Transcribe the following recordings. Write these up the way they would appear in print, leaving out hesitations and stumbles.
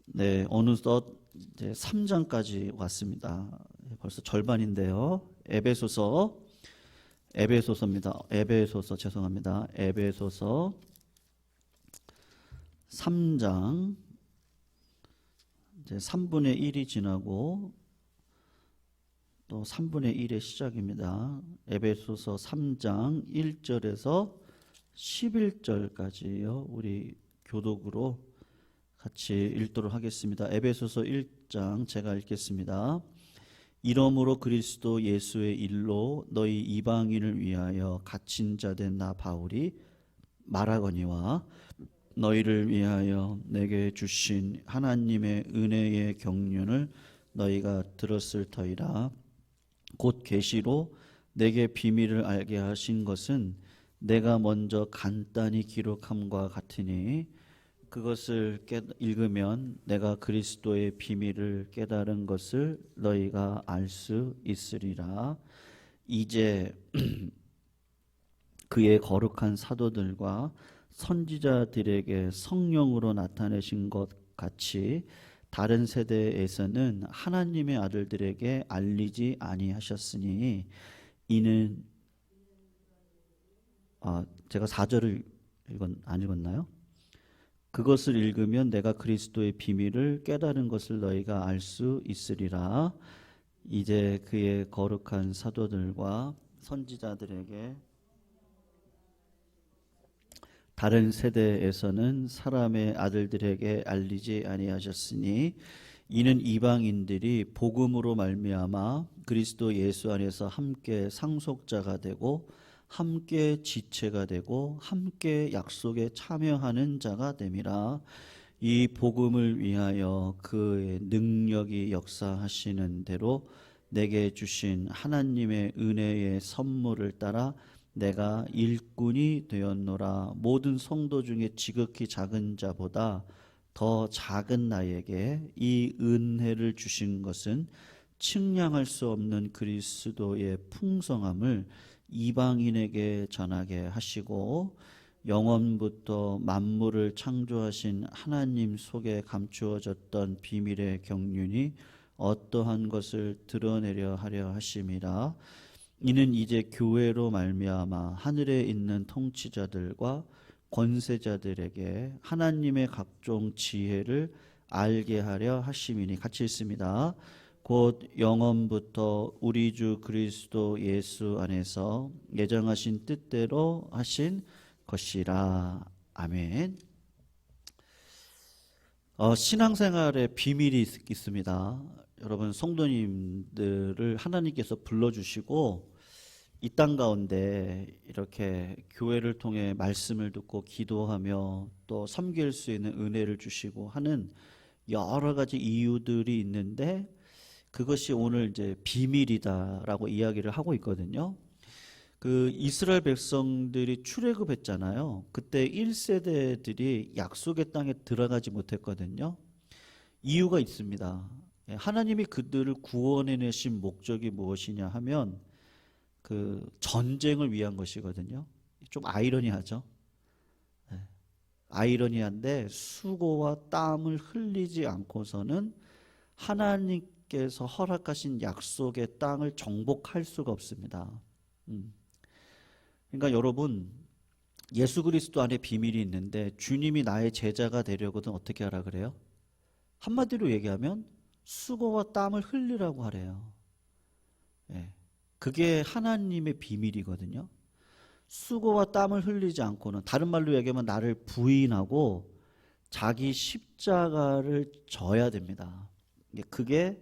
네, 어느덧 이제 3장까지 왔습니다. 벌써 절반인데요. 에베소서입니다. 에베소서 죄송합니다. 에베소서 3장 이제 3분의 1이 지나고 또 3분의 1의 시작입니다. 에베소서 3장 1절에서 11절까지요. 우리 교독으로 같이 읽도록 하겠습니다. 에베소서 1장 제가 읽겠습니다. 이러므로 그리스도 예수의 일로 너희 이방인을 위하여 갇힌 자 된 나 바울이 말하거니와 너희를 위하여 내게 주신 하나님의 은혜의 경륜을 너희가 들었을 터이라. 곧 계시로 내게 비밀을 알게 하신 것은 내가 먼저 간단히 기록함과 같으니 그것을 읽으면 내가 그리스도의 비밀을 깨달은 것을 너희가 알 수 있으리라. 이제 그의 거룩한 사도들과 선지자들에게 성령으로 나타내신 것 같이 다른 세대에서는 하나님의 아들들에게 알리지 아니하셨으니 이는 제가 4절을 안 읽었나요? 그것을 읽으면 내가 그리스도의 비밀을 깨달은 것을 너희가 알 수 있으리라. 이제 그의 거룩한 사도들과 선지자들에게 다른 세대에서는 사람의 아들들에게 알리지 아니하셨으니 이는 이방인들이 복음으로 말미암아 그리스도 예수 안에서 함께 상속자가 되고 함께 지체가 되고 함께 약속에 참여하는 자가 됨이라. 이 복음을 위하여 그의 능력이 역사하시는 대로 내게 주신 하나님의 은혜의 선물을 따라 내가 일꾼이 되었노라. 모든 성도 중에 지극히 작은 자보다 더 작은 나에게 이 은혜를 주신 것은 측량할 수 없는 그리스도의 풍성함을 이방인에게 전하게 하시고 영원부터 만물을 창조하신 하나님 속에 감추어졌던 비밀의 경륜이 어떠한 것을 드러내려 하려 하심이라. 이는 이제 교회로 말미암아 하늘에 있는 통치자들과 권세자들에게 하나님의 각종 지혜를 알게 하려 하심이니. 같이 읽습니다. 곧 영원부터 우리 주 그리스도 예수 안에서 예정하신 뜻대로 하신 것이라. 아멘. 신앙생활에 비밀이 있습니다. 여러분 성도님들을 하나님께서 불러주시고 이 땅 가운데 이렇게 교회를 통해 말씀을 듣고 기도하며 또 섬길 수 있는 은혜를 주시고 하는 여러 가지 이유들이 있는데 그것이 오늘 이제 비밀이다라고 이야기를 하고 있거든요. 그 이스라엘 백성들이 출애굽했잖아요. 그때 1세대들이 약속의 땅에 들어가지 못했거든요. 이유가 있습니다. 하나님이 그들을 구원해내신 목적이 무엇이냐 하면 그 전쟁을 위한 것이거든요. 좀 아이러니하죠. 아이러니한데 수고와 땀을 흘리지 않고서는 하나님께서 허락하신 약속의 땅을 정복할 수가 없습니다. 그러니까 여러분 예수 그리스도 안에 비밀이 있는데 주님이 나의 제자가 되려거든 어떻게 하라 그래요? 한마디로 얘기하면 수고와 땀을 흘리라고 하래요. 그게 하나님의 비밀이거든요. 수고와 땀을 흘리지 않고는, 다른 말로 얘기하면 나를 부인하고 자기 십자가를 져야 됩니다. 그게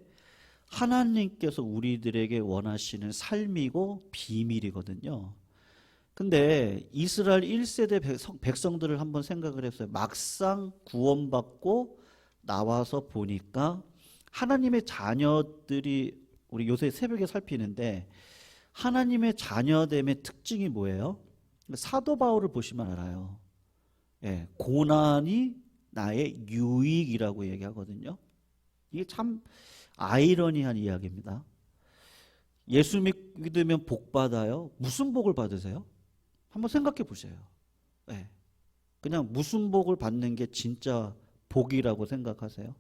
하나님께서 우리들에게 원하시는 삶이고 비밀이거든요. 근데 이스라엘 1세대 백성들을 한번 생각을 했어요. 막상 구원받고 나와서 보니까 하나님의 자녀들이, 우리 요새 새벽에 살피는데 하나님의 자녀됨의 특징이 뭐예요? 사도 바울을 보시면 알아요. 고난이 나의 유익이라고 얘기하거든요. 이게 참 아이러니한 이야기입니다. 예수 믿으면 복 받아요. 무슨 복을 받으세요? 한번 생각해 보세요. 그냥 무슨 복을 받는 게 진짜 복이라고 생각하세요?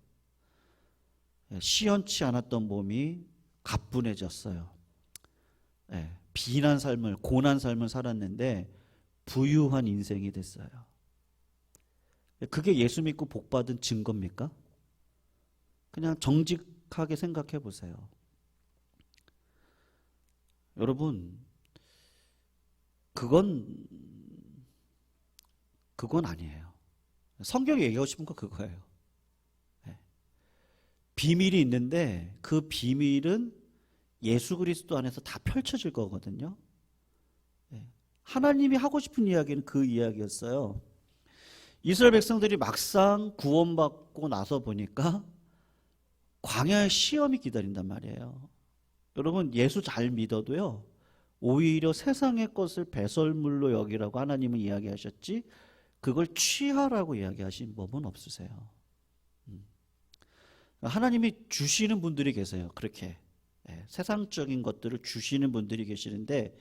시원치 않았던 몸이 가뿐해졌어요. 비난 삶을, 고난 삶을 살았는데 부유한 인생이 됐어요. 그게 예수 믿고 복 받은 증거입니까? 그냥 정직하게 생각해 보세요. 여러분, 그건 아니에요. 성경이 얘기하고 싶은 건 그거예요. 비밀이 있는데 그 비밀은 예수 그리스도 안에서 다 펼쳐질 거거든요. 하나님이 하고 싶은 이야기는 그 이야기였어요. 이스라엘 백성들이 막상 구원받고 나서 보니까 광야의 시험이 기다린단 말이에요. 여러분, 예수 잘 믿어도요, 오히려 세상의 것을 배설물로 여기라고 하나님은 이야기하셨지 그걸 취하라고 이야기하신 법은 없으세요. 하나님이 주시는 분들이 계세요. 그렇게 세상적인 것들을 주시는 분들이 계시는데,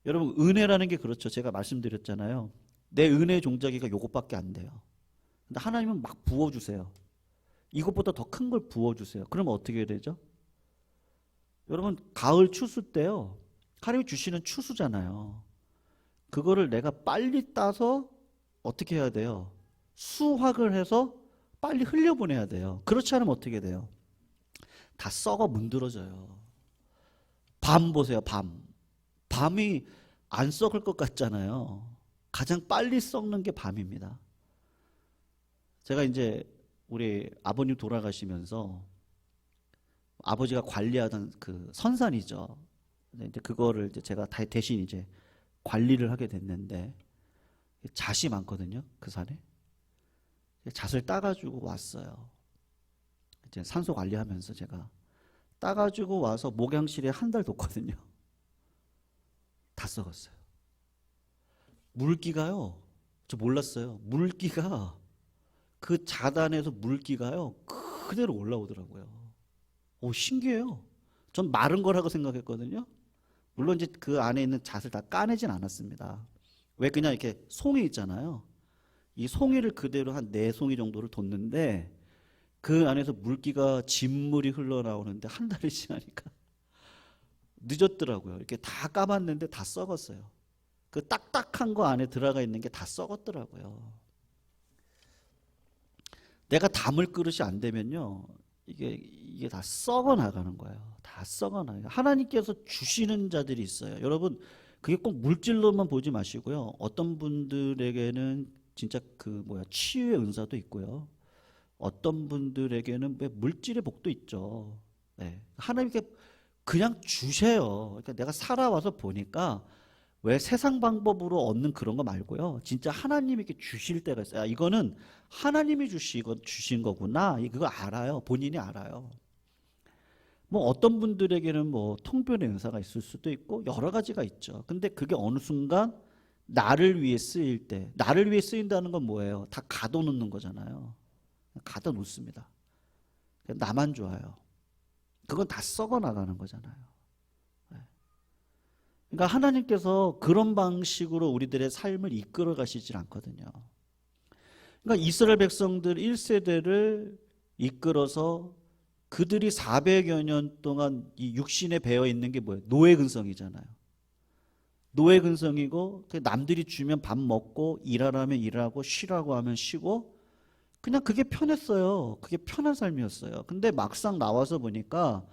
여러분, 은혜라는 게 그렇죠. 제가 말씀드렸잖아요. 내 은혜의 종자기가 요것밖에 안 돼요. 근데 하나님은 막 부어주세요. 이것보다 더 큰 걸 부어주세요. 그러면 어떻게 되죠? 여러분, 가을 추수 때요, 하나님이 주시는 추수잖아요. 그거를 내가 빨리 따서 어떻게 해야 돼요? 수확을 해서 빨리 흘려보내야 돼요. 그렇지 않으면 어떻게 돼요? 다 썩어 문드러져요. 밤 보세요. 밤이 안 썩을 것 같잖아요. 가장 빨리 썩는 게 밤입니다. 제가 이제 우리 아버님 돌아가시면서 아버지가 관리하던 그 선산이죠. 이제 그거를 이제 제가 대신 이제 관리를 하게 됐는데, 잣이 많거든요. 그 산에. 잣을 따가지고 왔어요. 이제 산소 관리하면서 제가 따가지고 와서 목양실에 한 달 뒀거든요. 다 썩었어요. 물기가요, 저 몰랐어요. 물기가, 그 잣 안에서 물기가요 그대로 올라오더라고요. 오, 신기해요. 전 마른 거라고 생각했거든요. 물론 이제 그 안에 있는 잣을 다 까내진 않았습니다. 왜? 그냥 이렇게 송이 있잖아요. 이 송이를 그대로 한 4송이 정도를 뒀는데 그 안에서 물기가 진물이 흘러나오는데 한 달이 지나니까 늦었더라고요. 이렇게 다 까봤는데 다 썩었어요. 그 딱딱한 거 안에 들어가 있는 게 다 썩었더라고요. 내가 담을 그릇이 안 되면요, 이게 다 썩어 나가는 거예요. 다 썩어 나가요. 하나님께서 주시는 자들이 있어요. 여러분, 그게 꼭 물질로만 보지 마시고요. 어떤 분들에게는 진짜 치유의 은사도 있고요. 어떤 분들에게는 물질의 복도 있죠. 하나님께 그냥 주세요. 그러니까 내가 살아와서 보니까 왜 세상 방법으로 얻는 그런 거 말고요, 진짜 하나님에게 주실 때가 있어요. 이거는 하나님이 주신 거구나. 그거 알아요. 본인이 알아요. 어떤 분들에게는 통변의 은사가 있을 수도 있고 여러 가지가 있죠. 근데 그게 어느 순간 나를 위해 쓰일 때, 나를 위해 쓰인다는 건 뭐예요? 다 가둬놓는 거잖아요. 가둬놓습니다. 나만 좋아요. 그건 다 썩어 나가는 거잖아요. 그러니까 하나님께서 그런 방식으로 우리들의 삶을 이끌어 가시질 않거든요. 그러니까 이스라엘 백성들 1세대를 이끌어서 그들이 400여 년 동안 이 육신에 배어 있는 게 뭐예요? 노예 근성이잖아요. 노예 근성이고, 남들이 주면 밥 먹고, 일하라면 일하고, 쉬라고 하면 쉬고, 그냥 그게 편했어요. 그게 편한 삶이었어요. 근데 막상 나와서 보니까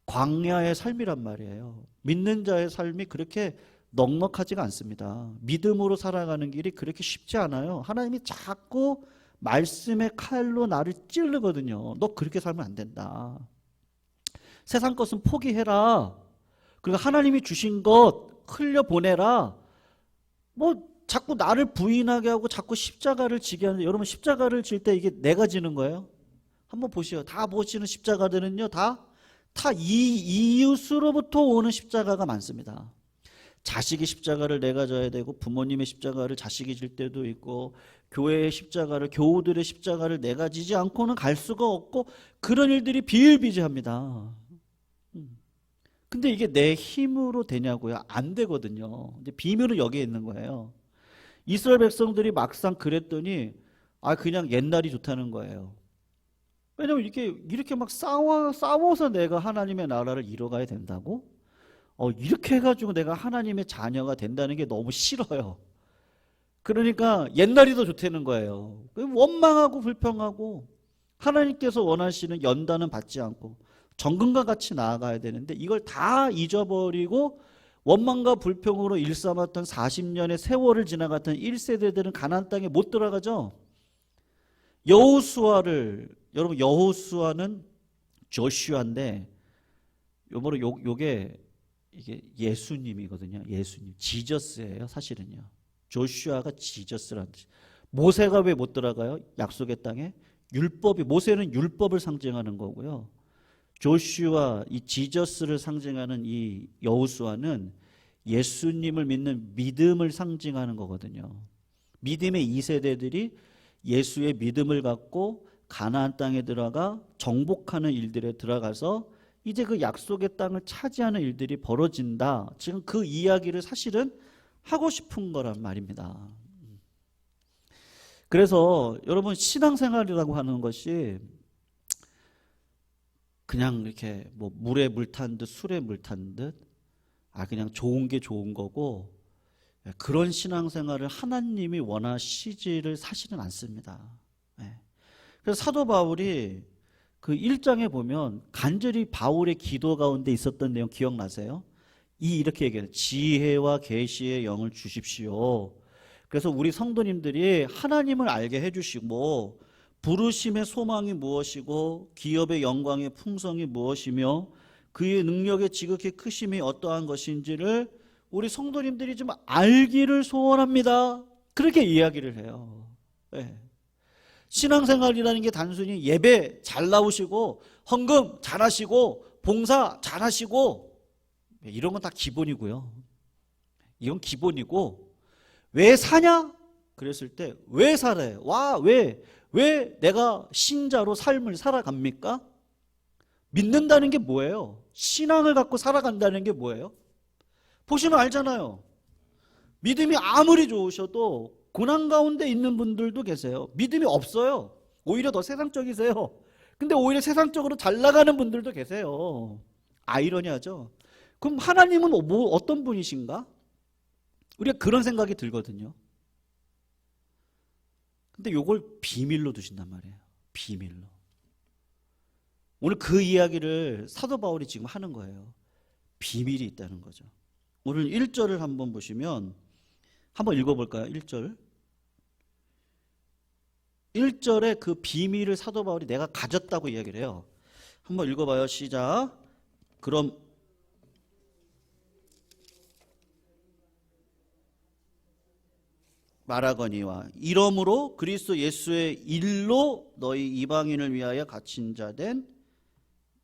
광야의 삶이란 말이에요. 믿는 자의 삶이 그렇게 넉넉하지가 않습니다. 믿음으로 살아가는 길이 그렇게 쉽지 않아요. 하나님이 자꾸 말씀의 칼로 나를 찌르거든요. 너 그렇게 살면 안 된다. 세상 것은 포기해라. 그리고 하나님이 주신 것 흘려보내라. 자꾸 나를 부인하게 하고 자꾸 십자가를 지게 하는데, 여러분, 십자가를 질 때 이게 내가 지는 거예요? 한번 보시요. 다 보시는 십자가들은요, 다 이웃으로부터 오는 십자가가 많습니다. 자식이 십자가를 내가 져야 되고, 부모님의 십자가를 자식이 질 때도 있고, 교회의 십자가를, 교우들의 십자가를 내가 지지 않고는 갈 수가 없고, 그런 일들이 비일비재합니다. 근데 이게 내 힘으로 되냐고요? 안 되거든요. 이제 비밀은 여기에 있는 거예요. 이스라엘 백성들이 막상 그랬더니 그냥 옛날이 좋다는 거예요. 왜냐면 이렇게 막 싸워서 내가 하나님의 나라를 이뤄가야 된다고? 이렇게 해가지고 내가 하나님의 자녀가 된다는 게 너무 싫어요. 그러니까 옛날이 더 좋다는 거예요. 원망하고 불평하고 하나님께서 원하시는 연단은 받지 않고 정금과 같이 나아가야 되는데 이걸 다 잊어버리고 원망과 불평으로 일삼았던 40년의 세월을 지나갔던 1세대들은 가나안 땅에 못 들어가죠. 여러분 여호수아는 조슈아인데 이게 예수님이거든요. 예수님, 지저스예요, 사실은요. 조슈아가 지저스라는 뜻. 모세가 왜 못 들어가요? 약속의 땅에 모세는 율법을 상징하는 거고요. 조슈아, 이 지저스를 상징하는 이 여호수아는 예수님을 믿는 믿음을 상징하는 거거든요. 믿음의 2세대들이 예수의 믿음을 갖고 가나안 땅에 들어가 정복하는 일들에 들어가서 이제 그 약속의 땅을 차지하는 일들이 벌어진다. 지금 그 이야기를 사실은 하고 싶은 거란 말입니다. 그래서 여러분 신앙생활이라고 하는 것이 그냥 이렇게 뭐 물에 물 탄 듯 술에 물 탄 듯 그냥 좋은 게 좋은 거고 그런 신앙생활을 하나님이 원하시지를 사실은 않습니다. 그래서 사도 바울이 그 1장에 보면 간절히 바울의 기도 가운데 있었던 내용 기억나세요? 이렇게 얘기해요. 지혜와 계시의 영을 주십시오. 그래서 우리 성도님들이 하나님을 알게 해주시고 부르심의 소망이 무엇이고 기업의 영광의 풍성이 무엇이며 그의 능력의 지극히 크심이 어떠한 것인지를 우리 성도님들이 좀 알기를 소원합니다. 그렇게 이야기를 해요. 네. 신앙생활이라는 게 단순히 예배 잘 나오시고 헌금 잘하시고 봉사 잘하시고 이런 건 다 기본이고요. 이건 기본이고 왜 사냐? 그랬을 때 왜 살아요? 왜 내가 신자로 삶을 살아갑니까? 믿는다는 게 뭐예요? 신앙을 갖고 살아간다는 게 뭐예요? 보시면 알잖아요. 믿음이 아무리 좋으셔도 고난 가운데 있는 분들도 계세요. 믿음이 없어요. 오히려 더 세상적이세요. 근데 오히려 세상적으로 잘 나가는 분들도 계세요. 아이러니하죠. 그럼 하나님은 어떤 분이신가? 우리가 그런 생각이 들거든요. 근데 이걸 비밀로 두신단 말이에요. 비밀로. 오늘 그 이야기를 사도 바울이 지금 하는 거예요. 비밀이 있다는 거죠. 오늘 1절을 한번 보시면 한번 읽어볼까요? 1절. 1절에 그 비밀을 사도 바울이 내가 가졌다고 이야기를 해요. 한번 읽어봐요. 시작. 그럼 말하거니와 이러므로 그리스도 예수의 일로 너희 이방인을 위하여 갇힌 자 된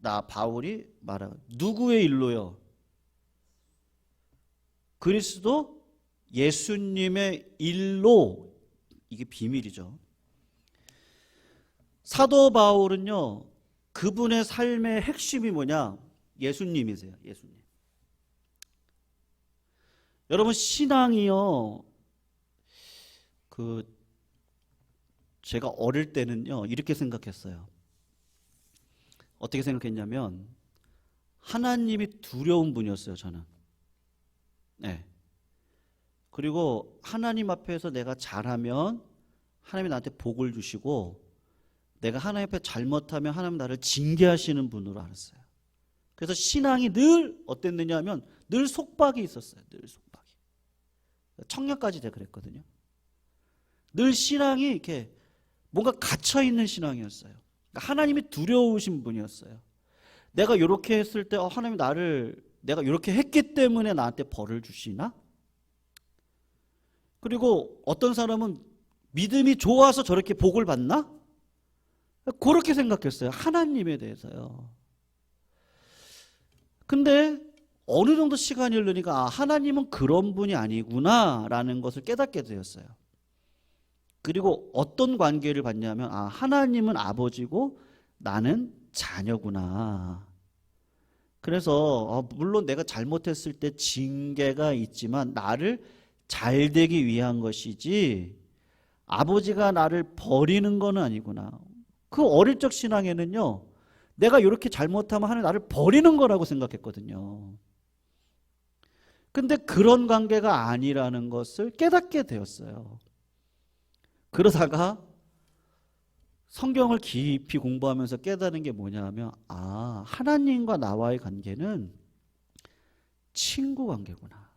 나 바울이 말하고 누구의 일로요? 그리스도 예수님의 일로. 이게 비밀이죠. 사도 바울은요 그분의 삶의 핵심이 뭐냐? 예수님이세요. 예수님. 여러분 신앙이요 제가 어릴 때는요 이렇게 생각했어요. 어떻게 생각했냐면 하나님이 두려운 분이었어요. 저는. 네. 그리고 하나님 앞에서 내가 잘하면 하나님이 나한테 복을 주시고 내가 하나님 앞에 잘못하면 하나님 나를 징계하시는 분으로 알았어요. 그래서 신앙이 늘 어땠느냐 하면 늘 속박이 있었어요. 늘 속박이. 청년까지 제가 그랬거든요. 늘 신앙이 이렇게 뭔가 갇혀있는 신앙이었어요. 그러니까 하나님이 두려우신 분이었어요. 내가 이렇게 했을 때 하나님 내가 이렇게 했기 때문에 나한테 벌을 주시나? 그리고 어떤 사람은 믿음이 좋아서 저렇게 복을 받나? 그렇게 생각했어요. 하나님에 대해서요. 근데 어느 정도 시간이 흐르니까 하나님은 그런 분이 아니구나라는 것을 깨닫게 되었어요. 그리고 어떤 관계를 받냐면 하나님은 아버지고 나는 자녀구나. 그래서 물론 내가 잘못했을 때 징계가 있지만 나를 잘 되기 위한 것이지 아버지가 나를 버리는 건 아니구나. 그 어릴 적 신앙에는요, 내가 이렇게 잘못하면 하나님 나를 버리는 거라고 생각했거든요. 근데 그런 관계가 아니라는 것을 깨닫게 되었어요. 그러다가 성경을 깊이 공부하면서 깨달은 게 뭐냐 하면, 아, 하나님과 나와의 관계는 친구 관계구나.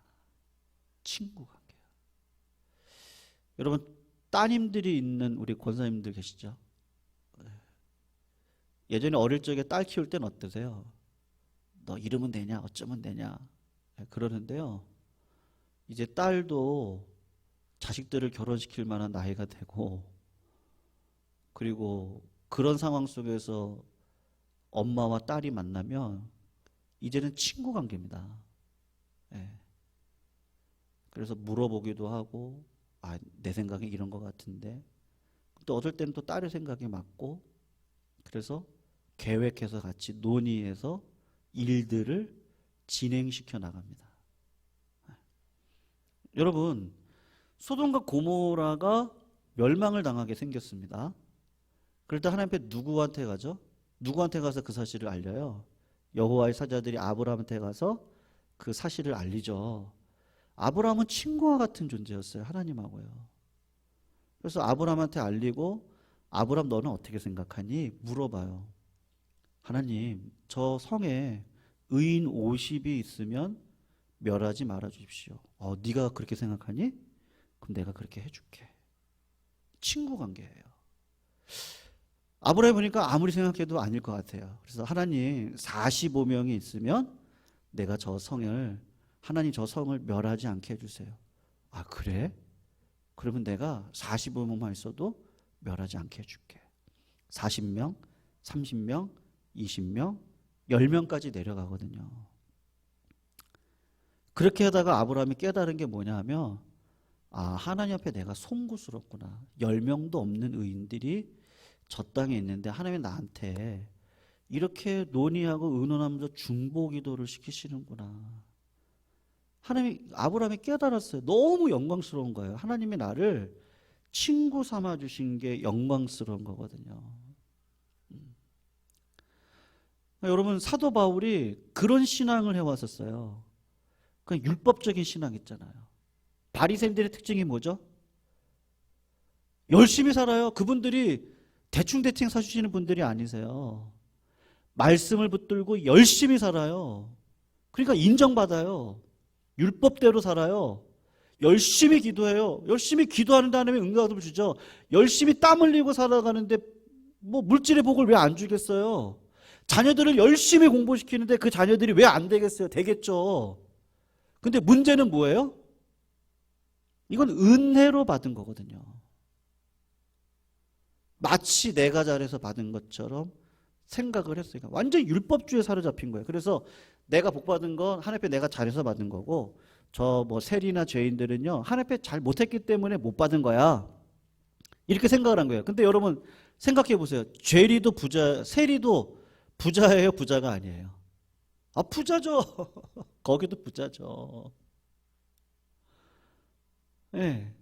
친구 관계. 여러분, 따님들이 있는 우리 권사님들 계시죠? 예전에 어릴 적에 딸 키울 땐 어떠세요? 너 이러면 되냐? 어쩌면 되냐? 그러는데요. 이제 딸도 자식들을 결혼시킬 만한 나이가 되고, 그리고 그런 상황 속에서 엄마와 딸이 만나면 이제는 친구 관계입니다. 예. 그래서 물어보기도 하고, 아, 내 생각에 이런 것 같은데, 또 어떨 때는 또 딸의 생각이 맞고, 그래서 계획해서 같이 논의해서 일들을 진행시켜 나갑니다. 여러분, 소돔과 고모라가 멸망을 당하게 생겼습니다. 그럴 때 하나님 앞에 누구한테 가죠? 누구한테 가서 그 사실을 알려요? 여호와의 사자들이 아브라함한테 가서 그 사실을 알리죠. 아브라함은 친구와 같은 존재였어요. 하나님하고요. 그래서 아브라함한테 알리고, 아브라함 너는 어떻게 생각하니? 물어봐요. 하나님, 저 성에 의인 50이 있으면 멸하지 말아 주십시오. 네가 그렇게 생각하니? 그럼 내가 그렇게 해줄게. 친구 관계예요. 아브라함 보니까 아무리 생각해도 아닐 것 같아요. 그래서 하나님 45명이 있으면 내가 하나님 저 성을 멸하지 않게 해주세요. 아, 그래? 그러면 내가 45명만 있어도 멸하지 않게 해줄게. 40명, 30명, 20명, 10명까지 내려가거든요. 그렇게 하다가 아브라함이 깨달은 게 뭐냐 하면, 아, 하나님 앞에 내가 송구스럽구나. 10명도 없는 의인들이 저 땅에 있는데 하나님이 나한테 이렇게 논의하고 의논하면서 중보기도를 시키시는구나. 아브라함이 깨달았어요. 너무 영광스러운 거예요. 하나님이 나를 친구 삼아 주신 게 영광스러운 거거든요. 여러분, 사도 바울이 그런 신앙을 해왔었어요. 그냥 율법적인 신앙 있잖아요. 바리새인들의 특징이 뭐죠? 열심히 살아요. 그분들이 대충 사주시는 분들이 아니세요. 말씀을 붙들고 열심히 살아요. 그러니까 인정받아요. 율법대로 살아요. 열심히 기도해요. 열심히 기도하는 다음에 응답을 주죠. 열심히 땀 흘리고 살아가는데 뭐 물질의 복을 왜 안 주겠어요? 자녀들을 열심히 공부시키는데 그 자녀들이 왜 안 되겠어요? 되겠죠. 근데 문제는 뭐예요? 이건 은혜로 받은 거거든요. 마치 내가 잘해서 받은 것처럼 생각을 했어요. 완전 율법주의에 사로잡힌 거예요. 그래서 내가 복 받은 건 하나님 앞에 내가 잘해서 받은 거고, 저 뭐 세리나 죄인들은요, 하나님 앞에 잘 못했기 때문에 못 받은 거야. 이렇게 생각을 한 거예요. 근데 여러분 생각해 보세요. 세리도 부자예요, 부자가 아니에요? 아, 부자죠. 거기도 부자죠. 예. 네.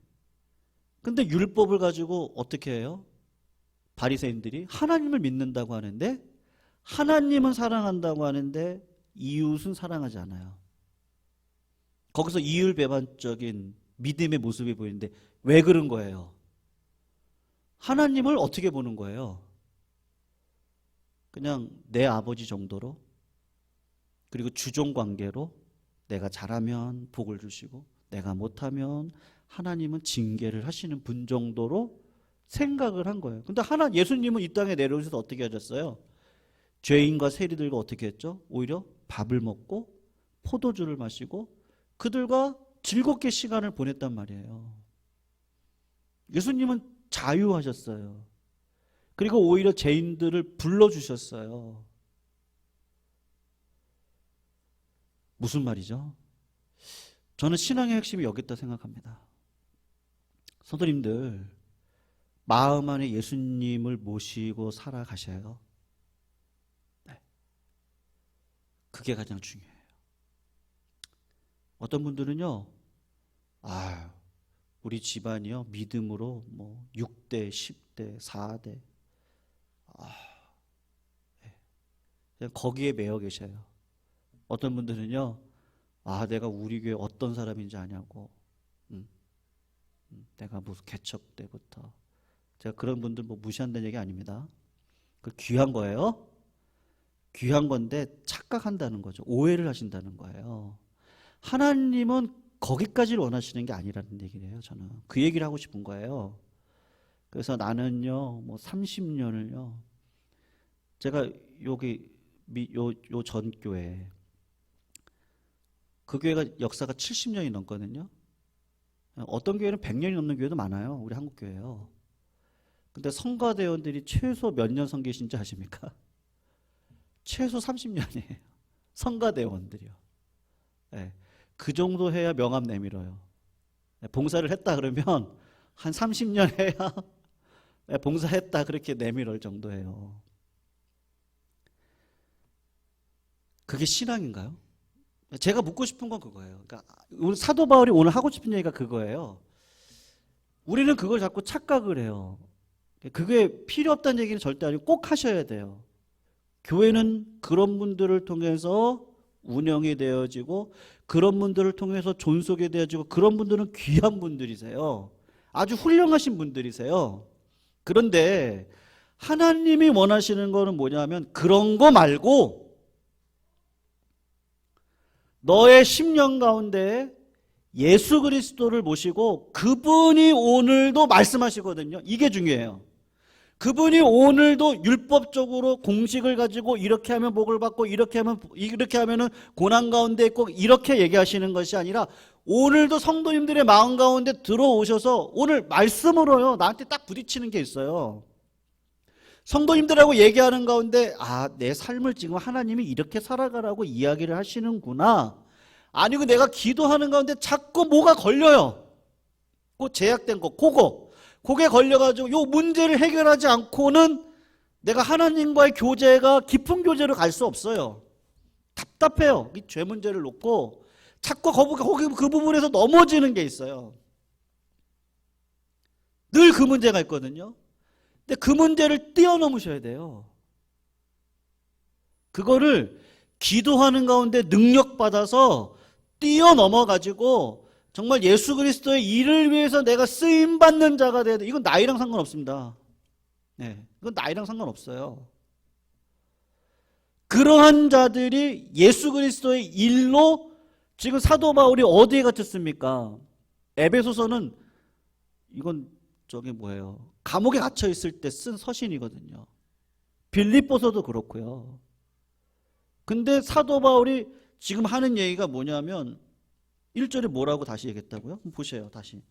근데 율법을 가지고 어떻게 해요? 바리새인들이 하나님을 믿는다고 하는데, 하나님은 사랑한다고 하는데 이웃은 사랑하지 않아요. 거기서 이율배반적인 믿음의 모습이 보이는데 왜 그런 거예요? 하나님을 어떻게 보는 거예요? 그냥 내 아버지 정도로, 그리고 주종 관계로, 내가 잘하면 복을 주시고 내가 못하면 하나님은 징계를 하시는 분 정도로 생각을 한 거예요. 근데 예수님은 이 땅에 내려오셔서 어떻게 하셨어요? 죄인과 세리들과 어떻게 했죠? 오히려 밥을 먹고 포도주를 마시고 그들과 즐겁게 시간을 보냈단 말이에요. 예수님은 자유하셨어요. 그리고 오히려 죄인들을 불러주셨어요. 무슨 말이죠? 저는 신앙의 핵심이 여기 있다 생각합니다. 성도님들, 마음 안에 예수님을 모시고 살아가셔요. 네. 그게 가장 중요해요. 어떤 분들은요, 우리 집안이요, 믿음으로 6대, 10대, 4대, 그냥 거기에 매여 계셔요. 어떤 분들은요, 내가 우리 교회 어떤 사람인지 아냐고. 내가 무슨 개척 때부터. 제가 그런 분들 뭐 무시한다는 얘기 아닙니다. 그 귀한 거예요. 귀한 건데 착각한다는 거죠. 오해를 하신다는 거예요. 하나님은 거기까지를 원하시는 게 아니라는 얘기를 해요. 저는 그 얘기를 하고 싶은 거예요. 그래서 나는요, 뭐 30년을요, 제가 여기 요 전 교회, 그 교회가 역사가 70년이 넘거든요. 어떤 교회는 100년이 넘는 교회도 많아요. 우리 한국 교회요. 근데 성가대원들이 최소 몇 년 선 계신지 아십니까? 최소 30년이에요. 성가대원들이요. 네, 그 정도 해야 명함 내밀어요. 네, 봉사를 했다 그러면 한 30년 해야 네, 봉사했다 그렇게 내밀을 정도예요. 그게 신앙인가요? 제가 묻고 싶은 건 그거예요. 그러니까 우리 사도 바울이 오늘 하고 싶은 얘기가 그거예요. 우리는 그걸 자꾸 착각을 해요. 그게 필요 없다는 얘기는 절대 아니고 꼭 하셔야 돼요. 교회는 그런 분들을 통해서 운영이 되어지고 그런 분들을 통해서 존속이 되어지고 그런 분들은 귀한 분들이세요. 아주 훌륭하신 분들이세요. 그런데 하나님이 원하시는 거는 뭐냐면 그런 거 말고 너의 심령 가운데 예수 그리스도를 모시고 그분이 오늘도 말씀하시거든요. 이게 중요해요. 그분이 오늘도 율법적으로 공식을 가지고 이렇게 하면 복을 받고 이렇게 하면은 고난 가운데 있고 이렇게 얘기하시는 것이 아니라 오늘도 성도님들의 마음 가운데 들어오셔서 오늘 말씀으로요 나한테 딱 부딪히는 게 있어요. 성도님들하고 얘기하는 가운데 내 삶을 지금 하나님이 이렇게 살아가라고 이야기를 하시는구나. 아니고 내가 기도하는 가운데 자꾸 뭐가 걸려요. 그 제약된 거 그게 걸려가지고 요 문제를 해결하지 않고는 내가 하나님과의 교제가 깊은 교제로 갈 수 없어요. 답답해요. 이 죄 문제를 놓고 자꾸 거기 그 부분에서 넘어지는 게 있어요. 늘 그 문제가 있거든요. 근데 그 문제를 뛰어넘으셔야 돼요. 그거를 기도하는 가운데 능력받아서 뛰어넘어가지고 정말 예수 그리스도의 일을 위해서 내가 쓰임받는 자가 돼야 돼. 이건 나이랑 상관없습니다. 네, 이건 나이랑 상관없어요. 그러한 자들이 예수 그리스도의 일로 지금 사도 바울이 어디에 갇혔습니까? 에베소서는 이건 뭐예요? 감옥에 갇혀 있을 때 쓴 서신이거든요. 빌립보서도 그렇고요. 근데 사도 바울이 지금 하는 얘기가 뭐냐면 1절에 뭐라고 다시 얘기했다고요? 보세요. 다시.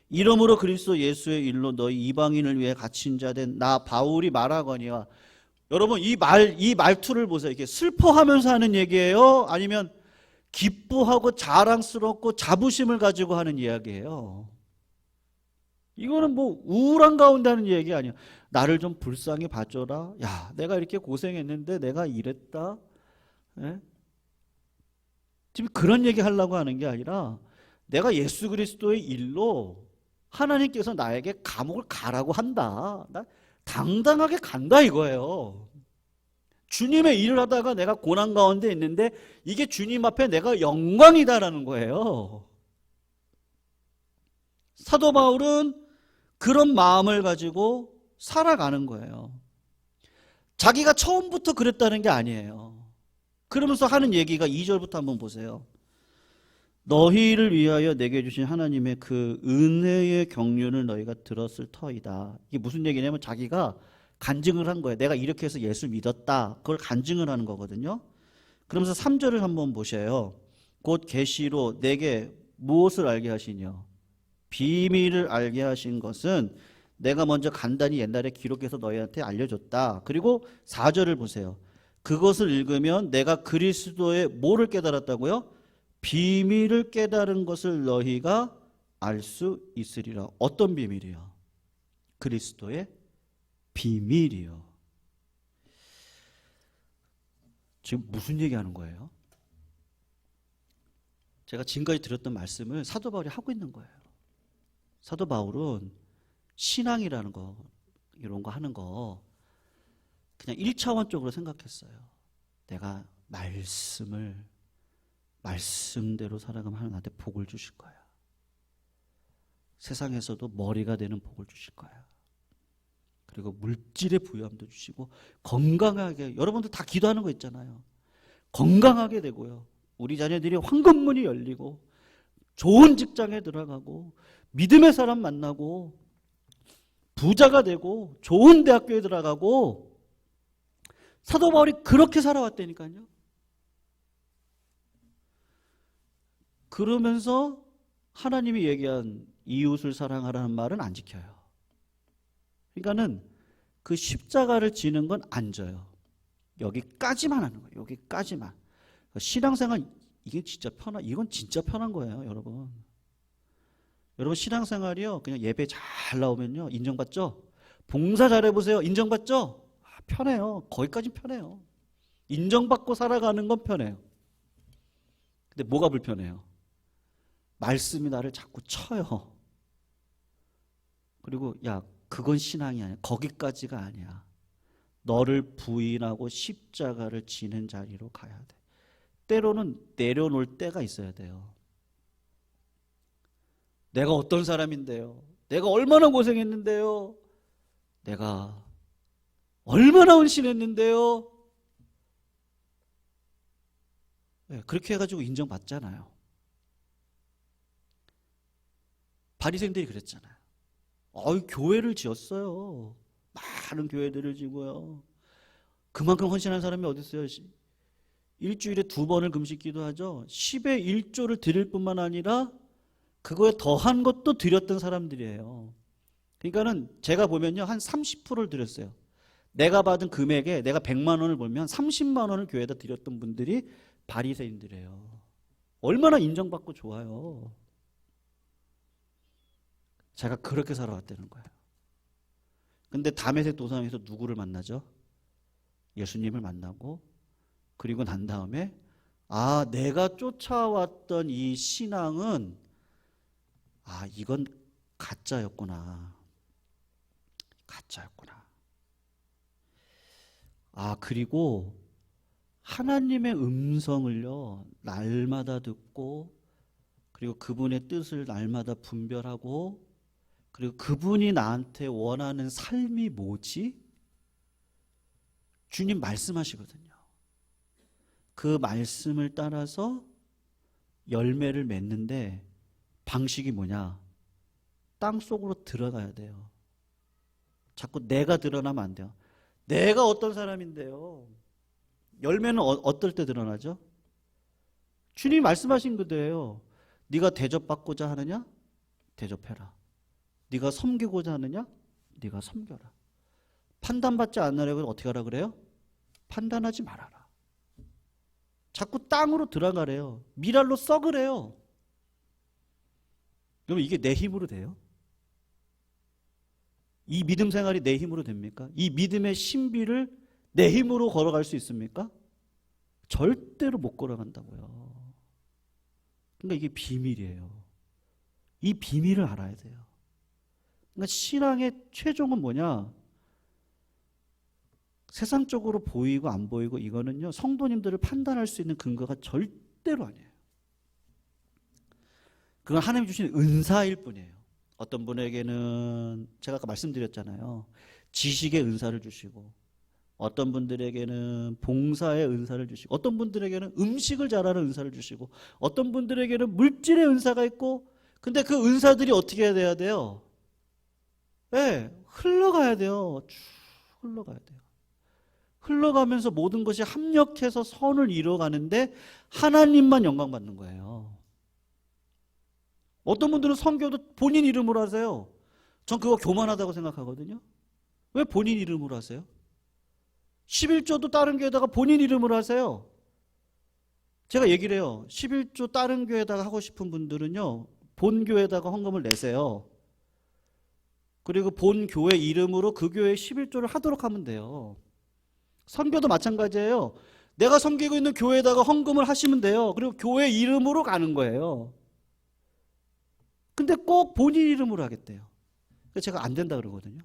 이러므로 그리스도 예수의 일로 너희 이방인을 위해 갇힌 자 된 나 바울이 말하거니와. 여러분 이 말투를 보세요. 이게 슬퍼하면서 하는 얘기예요? 아니면 기뻐하고 자랑스럽고 자부심을 가지고 하는 이야기예요? 이거는 뭐 우울한 가운데 하는 얘기 아니야. 나를 좀 불쌍히 봐줘라. 야, 내가 이렇게 고생했는데 내가 이랬다. 네? 지금 그런 얘기 하려고 하는 게 아니라 내가 예수 그리스도의 일로 하나님께서 나에게 감옥을 가라고 한다. 나 당당하게 간다 이거예요. 주님의 일을 하다가 내가 고난 가운데 있는데 이게 주님 앞에 내가 영광이다라는 거예요. 사도 바울은 그런 마음을 가지고 살아가는 거예요. 자기가 처음부터 그랬다는 게 아니에요. 그러면서 하는 얘기가 2절부터 한번 보세요. 너희를 위하여 내게 주신 하나님의 그 은혜의 경륜을 너희가 들었을 터이다. 이게 무슨 얘기냐면 자기가 간증을 한 거예요. 내가 이렇게 해서 예수 믿었다. 그걸 간증을 하는 거거든요. 그러면서 3절을 한번 보세요. 곧 계시로 내게 무엇을 알게 하시냐. 비밀을 알게 하신 것은 내가 먼저 간단히 옛날에 기록해서 너희한테 알려줬다. 그리고 4절을 보세요. 그것을 읽으면 내가 그리스도의 뭐를 깨달았다고요? 비밀을 깨달은 것을 너희가 알 수 있으리라. 어떤 비밀이요? 그리스도의 비밀이요. 지금 무슨 얘기하는 거예요? 제가 지금까지 드렸던 말씀을 사도 바울이 하고 있는 거예요. 사도 바울은 신앙이라는 거, 이런 거 하는 거 그냥 1차원적으로 생각했어요. 내가 말씀대로 살아가면 하나님 나한테 복을 주실 거야. 세상에서도 머리가 되는 복을 주실 거야. 그리고 물질의 부유함도 주시고 건강하게, 여러분들 다 기도하는 거 있잖아요. 건강하게 되고요. 우리 자녀들이 황금문이 열리고 좋은 직장에 들어가고 믿음의 사람 만나고 부자가 되고 좋은 대학교에 들어가고. 사도 바울이 그렇게 살아왔다니까요. 그러면서 하나님이 얘기한 이웃을 사랑하라는 말은 안 지켜요. 그러니까는 그 십자가를 지는 건 안 져요. 여기까지만 하는 거예요. 여기까지만. 신앙생활 이게 진짜 이건 진짜 편한 거예요, 여러분. 여러분 신앙생활이요, 그냥 예배 잘 나오면요 인정받죠? 봉사 잘해보세요. 인정받죠? 편해요. 거기까지 편해요. 인정받고 살아가는 건 편해요. 근데 뭐가 불편해요? 말씀이 나를 자꾸 쳐요. 그리고 야, 그건 신앙이 아니야. 거기까지가 아니야. 너를 부인하고 십자가를 지는 자리로 가야 돼. 때로는 내려놓을 때가 있어야 돼요. 내가 어떤 사람인데요? 내가 얼마나 고생했는데요? 내가 얼마나 헌신했는데요? 네, 그렇게 해가지고 인정받잖아요. 바리새인들이 그랬잖아요. 교회를 지었어요. 많은 교회들을 지고요. 그만큼 헌신한 사람이 어디 있어요? 일주일에 2번을 금식 기도하죠. 10의 1조를 드릴 뿐만 아니라 그거에 더한 것도 드렸던 사람들이에요. 그러니까는 제가 보면요, 한 30%를 드렸어요. 내가 받은 금액에 내가 100만 원을 벌면 30만 원을 교회에다 드렸던 분들이 바리새인들이에요. 얼마나 인정받고 좋아요. 제가 그렇게 살아왔다는 거예요. 근데 다메섹 도상에서 누구를 만나죠? 예수님을 만나고, 그리고 난 다음에 내가 쫓아왔던 이 신앙은 이건 가짜였구나. 그리고 하나님의 음성을요 날마다 듣고, 그리고 그분의 뜻을 날마다 분별하고, 그리고 그분이 나한테 원하는 삶이 뭐지? 주님 말씀하시거든요. 그 말씀을 따라서 열매를 맺는데 방식이 뭐냐? 땅 속으로 들어가야 돼요. 자꾸 내가 드러나면 안 돼요. 내가 어떤 사람인데요? 열매는 어떨 때 드러나죠? 주님이 말씀하신 그대로 네가 대접받고자 하느냐? 대접해라. 네가 섬기고자 하느냐? 네가 섬겨라. 판단받지 않으려고 어떻게 하라 그래요? 판단하지 말아라. 자꾸 땅으로 들어가래요. 미랄로 썩으래요. 그럼 이게 내 힘으로 돼요? 이 믿음 생활이 내 힘으로 됩니까? 이 믿음의 신비를 내 힘으로 걸어갈 수 있습니까? 절대로 못 걸어간다고요. 그러니까 이게 비밀이에요. 이 비밀을 알아야 돼요. 그러니까 신앙의 최종은 뭐냐? 세상적으로 보이고 안 보이고 이거는요, 성도님들을 판단할 수 있는 근거가 절대로 아니에요. 그건 하나님이 주신 은사일 뿐이에요. 어떤 분에게는 제가 아까 말씀드렸잖아요. 지식의 은사를 주시고, 어떤 분들에게는 봉사의 은사를 주시고, 어떤 분들에게는 음식을 잘하는 은사를 주시고, 어떤 분들에게는 물질의 은사가 있고, 근데 그 은사들이 어떻게 해야 돼요? 네, 흘러가야 돼요. 쭉 흘러가야 돼요. 흘러가면서 모든 것이 합력해서 선을 이루어가는데 하나님만 영광 받는 거예요. 어떤 분들은 선교도 본인 이름으로 하세요. 전 그거 교만하다고 생각하거든요. 왜 본인 이름으로 하세요? 11조도 다른 교회에다가 본인 이름으로 하세요. 제가 얘기를 해요. 11조 다른 교회에다가 하고 싶은 분들은요, 본 교회에다가 헌금을 내세요. 그리고 본 교회 이름으로 그 교회에 11조를 하도록 하면 돼요. 선교도 마찬가지예요. 내가 섬기고 있는 교회에다가 헌금을 하시면 돼요. 그리고 교회 이름으로 가는 거예요. 근데 꼭 본인 이름으로 하겠대요. 그래서 제가 안 된다 그러거든요.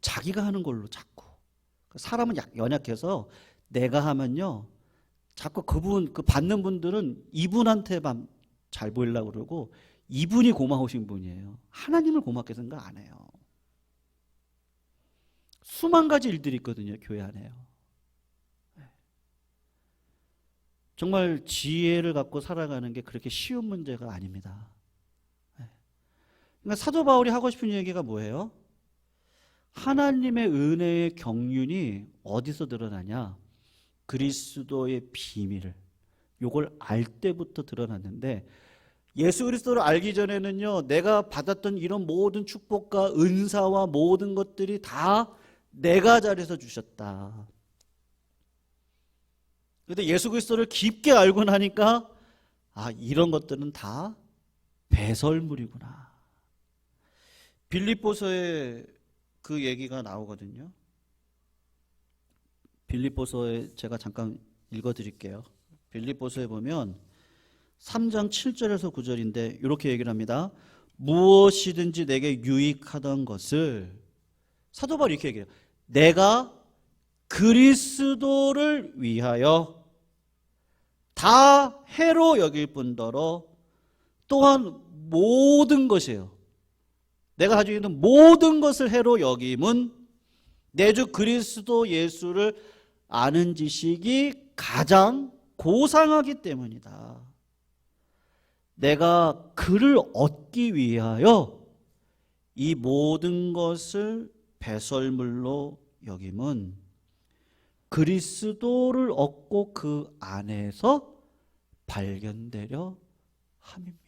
자기가 하는 걸로 자꾸. 사람은 연약해서 내가 하면요, 자꾸 그 받는 분들은 이분한테만 잘 보이려고 그러고 이분이 고마우신 분이에요. 하나님을 고맙게 생각 안 해요. 수만 가지 일들이 있거든요, 교회 안에요. 정말 지혜를 갖고 살아가는 게 그렇게 쉬운 문제가 아닙니다. 그러니까 사도 바울이 하고 싶은 얘기가 뭐예요? 하나님의 은혜의 경륜이 어디서 드러나냐? 그리스도의 비밀을, 요걸 알 때부터 드러났는데, 예수 그리스도를 알기 전에는요, 내가 받았던 이런 모든 축복과 은사와 모든 것들이 다 내가 잘해서 주셨다. 그런데 예수 그리스도를 깊게 알고 나니까 이런 것들은 다 배설물이구나. 빌립보서에 그 얘기가 나오거든요. 빌립보서에 제가 잠깐 읽어드릴게요. 빌립보서에 보면 3장 7절에서 9절인데 이렇게 얘기를 합니다. 무엇이든지 내게 유익하던 것을, 사도 바울이 이렇게 얘기해요. 내가 그리스도를 위하여 다 해로 여길 뿐더러 또한 모든 것이에요. 내가 가지고 있는 모든 것을 해로 여김은 내 주 그리스도 예수를 아는 지식이 가장 고상하기 때문이다. 내가 그를 얻기 위하여 이 모든 것을 배설물로 여김은 그리스도를 얻고 그 안에서 발견되려 함입니다.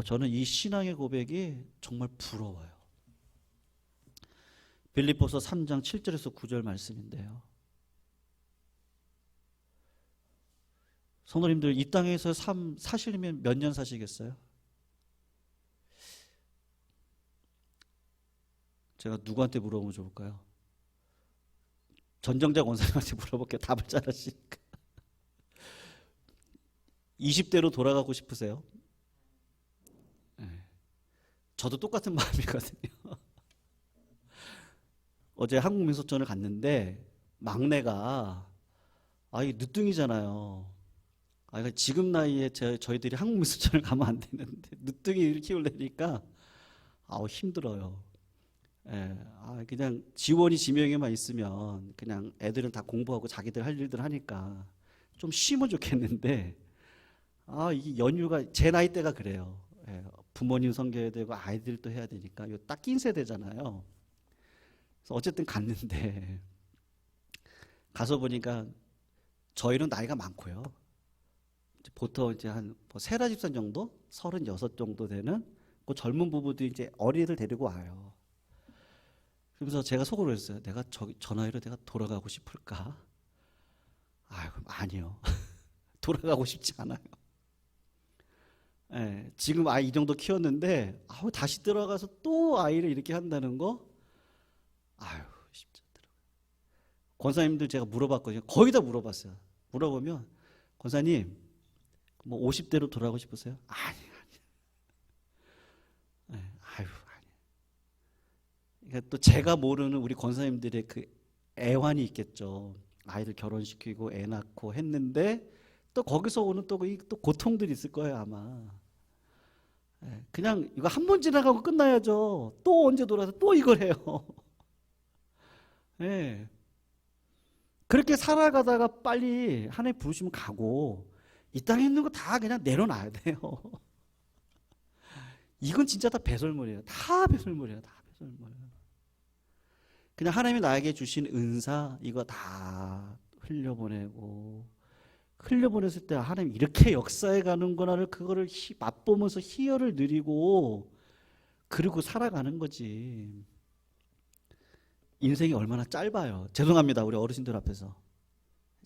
저는 이 신앙의 고백이 정말 부러워요. 빌립보서 3장 7절에서 9절 말씀인데요. 성도님들, 이 땅에서 사시려면 몇 년 사시겠어요? 제가 누구한테 물어보면 좋을까요? 전정자 원사님한테 물어볼게요. 답을 잘 하시니까. 20대로 돌아가고 싶으세요? 네. 저도 똑같은 마음이거든요. 어제 한국민속촌을 갔는데 막내가 늦둥이잖아요. 지금 나이에 저희들이 한국민속촌을 가면 안 되는데 늦둥이를 키우려니까 힘들어요. 그냥 지원이 지명에만 있으면 그냥 애들은 다 공부하고 자기들 할 일들 하니까 좀 쉬면 좋겠는데 이게 연휴가 제 나이 때가 그래요. 부모님 섬겨야 되고 아이들도 해야 되니까 이거 딱 낀 세대잖아요. 그래서 어쨌든 갔는데 가서 보니까 저희는 나이가 많고요. 보통 이제 한 세라 집산 정도, 36 정도 되는 그 젊은 부부들이 이제 어린이들 데리고 와요. 그래서 제가 속으로 했어요. 내가 저 나이로 내가 돌아가고 싶을까? 아니요. 돌아가고 싶지 않아요. 지금 아이 이 정도 키웠는데 다시 들어가서 또 아이를 이렇게 한다는 거 쉽지 않더라고요. 권사님들 제가 물어봤거든요. 거의 다 물어봤어요. 물어보면 권사님 50대로 돌아가고 싶으세요? 아니. 그러니까 또 제가 모르는 우리 권사님들의 그 애환이 있겠죠. 아이들 결혼시키고 애 낳고 했는데 또 거기서 오는 또 고통들이 있을 거예요 아마. 그냥 이거 한 번 지나가고 끝나야죠. 또 언제 돌아서 또 이걸 해요. 그렇게 살아가다가 빨리 하나님 부르시면 가고 이 땅에 있는 거 다 그냥 내려놔야 돼요. 이건 진짜 다 배설물이에요. 다 배설물이에요. 다 배설물. 그냥 하나님이 나에게 주신 은사 이거 다 흘려보내고 흘려보냈을 때 하나님 이렇게 역사해 가는구나를 그거를 맛보면서 희열을 누리고 그리고 살아가는 거지. 인생이 얼마나 짧아요. 죄송합니다. 우리 어르신들 앞에서.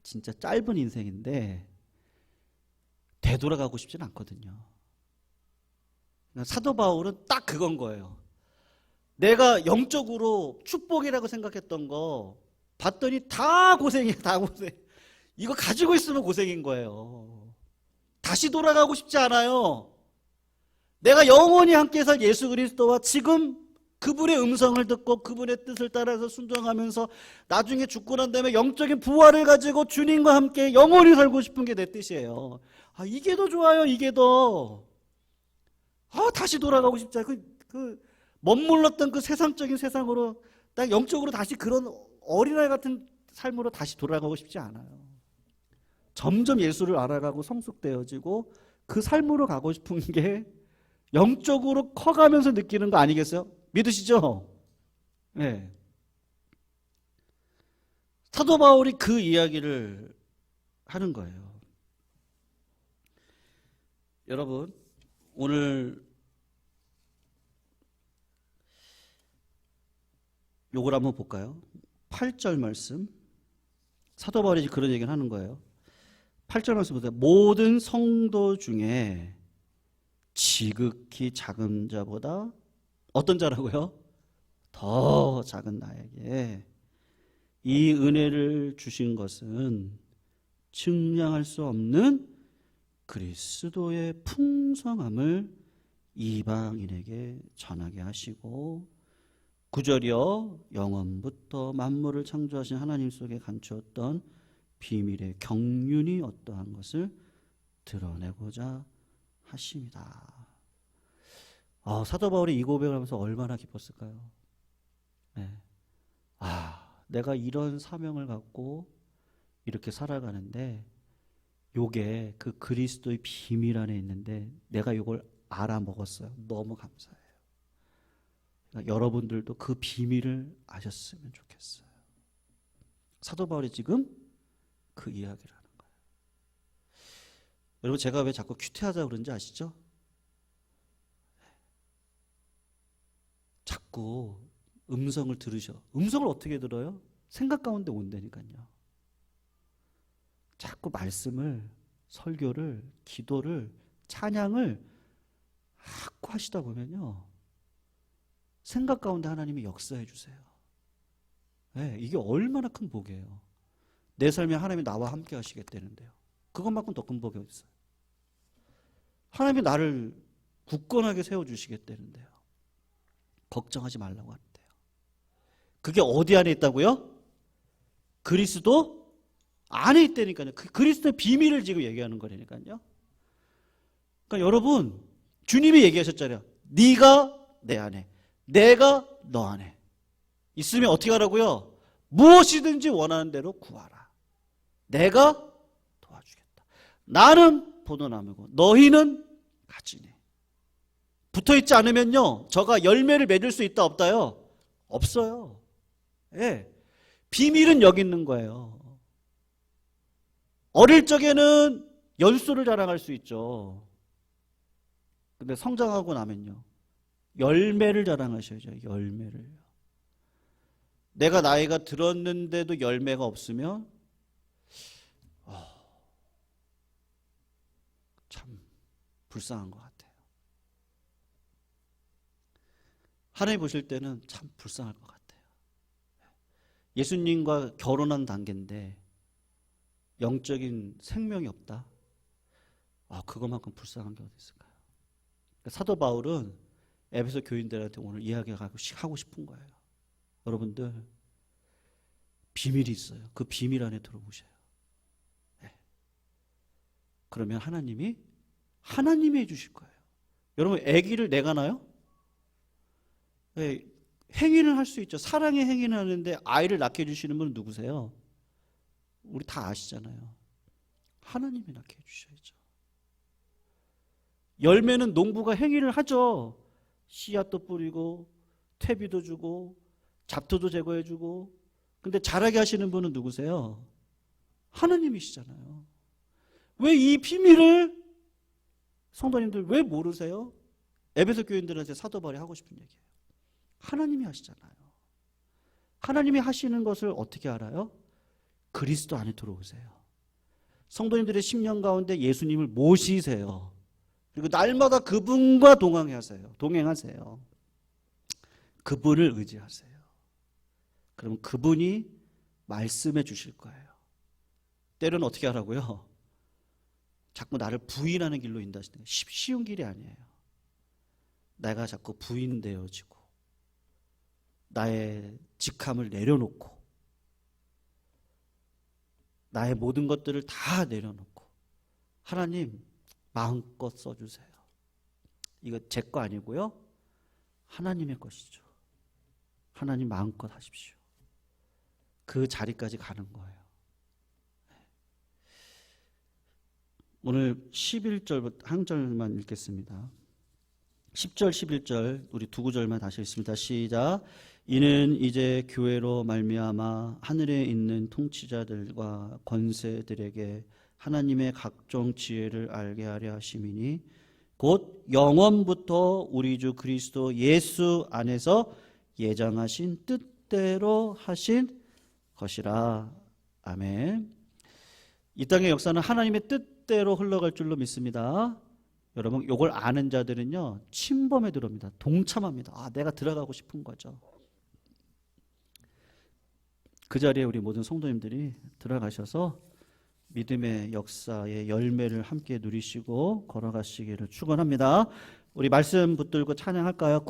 진짜 짧은 인생인데 되돌아가고 싶진 않거든요. 사도 바울은 딱 그건 거예요. 내가 영적으로 축복이라고 생각했던 거 봤더니 다 고생이야. 다 고생. 이거 가지고 있으면 고생인 거예요. 다시 돌아가고 싶지 않아요. 내가 영원히 함께 살 예수 그리스도와 지금 그분의 음성을 듣고 그분의 뜻을 따라서 순종하면서 나중에 죽고 난 다음에 영적인 부활을 가지고 주님과 함께 영원히 살고 싶은 게 내 뜻이에요. 이게 더 좋아요. 이게 더. 다시 돌아가고 싶지 않아요. 멋물렀던 그 세상적인 세상으로, 딱 영적으로 다시 그런 어린아이 같은 삶으로 다시 돌아가고 싶지 않아요. 점점 예수를 알아가고 성숙되어지고 그 삶으로 가고 싶은 게 영적으로 커가면서 느끼는 거 아니겠어요? 믿으시죠? 네. 사도 바울이 그 이야기를 하는 거예요. 여러분, 오늘 요걸 한번 볼까요? 8절 말씀. 사도 바울이 그런 얘기를 하는 거예요. 8절 말씀 보세요. 모든 성도 중에 지극히 작은 자보다 어떤 자라고요? 더 작은 나에게 이 은혜를 주신 것은 측량할 수 없는 그리스도의 풍성함을 이방인에게 전하게 하시고 9절이요 영원부터 만물을 창조하신 하나님 속에 감추었던 비밀의 경륜이 어떠한 것을 드러내고자 하십니다. 사도 바울이 이 고백을 하면서 얼마나 기뻤을까요? 네. 내가 이런 사명을 갖고 이렇게 살아가는데 요게 그 그리스도의 비밀 안에 있는데 내가 요걸 알아먹었어요. 너무 감사해요. 그러니까 여러분들도 그 비밀을 아셨으면 좋겠어요. 사도 바울이 지금 그 이야기를 하는 거예요. 여러분, 제가 왜 자꾸 큐티하자고 그런지 아시죠? 자꾸 음성을 들으셔. 음성을 어떻게 들어요? 생각 가운데 온다니까요. 자꾸 말씀을, 설교를, 기도를, 찬양을 자꾸 하시다 보면요, 생각 가운데 하나님이 역사해 주세요. 네, 이게 얼마나 큰 복이에요. 내 삶에 하나님이 나와 함께 하시겠다는데요. 그것만큼 더 큰 복이 어디 있어요? 하나님이 나를 굳건하게 세워주시겠다는데요. 걱정하지 말라고 하는데요. 그게 어디 안에 있다고요? 그리스도 안에 있다니까요. 그리스도의 비밀을 지금 얘기하는 거라니까요. 그러니까 여러분, 주님이 얘기하셨잖아요. 네가 내 안에, 내가 너 안에 있으면 어떻게 하라고요? 무엇이든지 원하는 대로 구하라. 내가 도와주겠다. 나는 포도나무고 너희는 가지네. 붙어있지 않으면요, 저가 열매를 맺을 수 있다 없다요? 없어요. 예. 비밀은 여기 있는 거예요. 어릴 적에는 연수를 자랑할 수 있죠. 근데 성장하고 나면요, 열매를 자랑하셔야죠. 열매를. 내가 나이가 들었는데도 열매가 없으면 참 불쌍한 것 같아요. 하나님 보실 때는 참 불쌍할 것 같아요. 예수님과 결혼한 단계인데 영적인 생명이 없다. 그것만큼 불쌍한 게 어디 있을까요? 사도 바울은 에베소 교인들한테 오늘 이야기하고 싶은 거예요. 여러분들, 비밀이 있어요. 그 비밀 안에 들어보셔요. 네. 그러면 하나님이 해주실 거예요. 여러분, 아기를 내가 낳아요? 네. 행위는 할 수 있죠. 사랑의 행위는 하는데 아이를 낳게 해주시는 분은 누구세요? 우리 다 아시잖아요. 하나님이 낳게 해주셔야죠. 열매는 농부가 행위를 하죠. 씨앗도 뿌리고 퇴비도 주고 잡초도 제거해주고. 근데 자라게 하시는 분은 누구세요? 하나님이시잖아요. 왜 이 비밀을 성도님들 왜 모르세요? 에베소 교인들한테 사도 바울이 하고 싶은 얘기예요. 하나님이 하시잖아요. 하나님이 하시는 것을 어떻게 알아요? 그리스도 안에 들어오세요. 성도님들의 심령 가운데 예수님을 모시세요. 그리고 날마다 그분과 동행하세요. 그분을 의지하세요. 그러면 그분이 말씀해 주실 거예요. 때로는 어떻게 하라고요? 자꾸 나를 부인하는 길로 인도하시는 게 쉬운 길이 아니에요. 내가 자꾸 부인되어지고 나의 직함을 내려놓고 나의 모든 것들을 다 내려놓고 하나님 마음껏 써주세요. 이거 제 거 아니고요. 하나님의 것이죠. 하나님 마음껏 하십시오. 그 자리까지 가는 거예요. 오늘 11절부터 한 절만 읽겠습니다. 10절 11절 우리 두 구절만 다시 읽습니다. 시작. 이는 이제 교회로 말미암아 하늘에 있는 통치자들과 권세들에게 하나님의 각종 지혜를 알게 하려 하심이니 곧 영원부터 우리 주 그리스도 예수 안에서 예정하신 뜻대로 하신 것이라. 아멘. 이 땅의 역사는 하나님의 뜻대로 흘러갈 줄로 믿습니다. 여러분 이걸 아는 자들은요 침범에 들어옵니다. 동참합니다. 내가 들어가고 싶은 거죠. 그 자리에 우리 모든 성도님들이 들어가셔서 믿음의 역사의 열매를 함께 누리시고 걸어가시기를 축원합니다. 우리 말씀 붙들고 찬양할까요?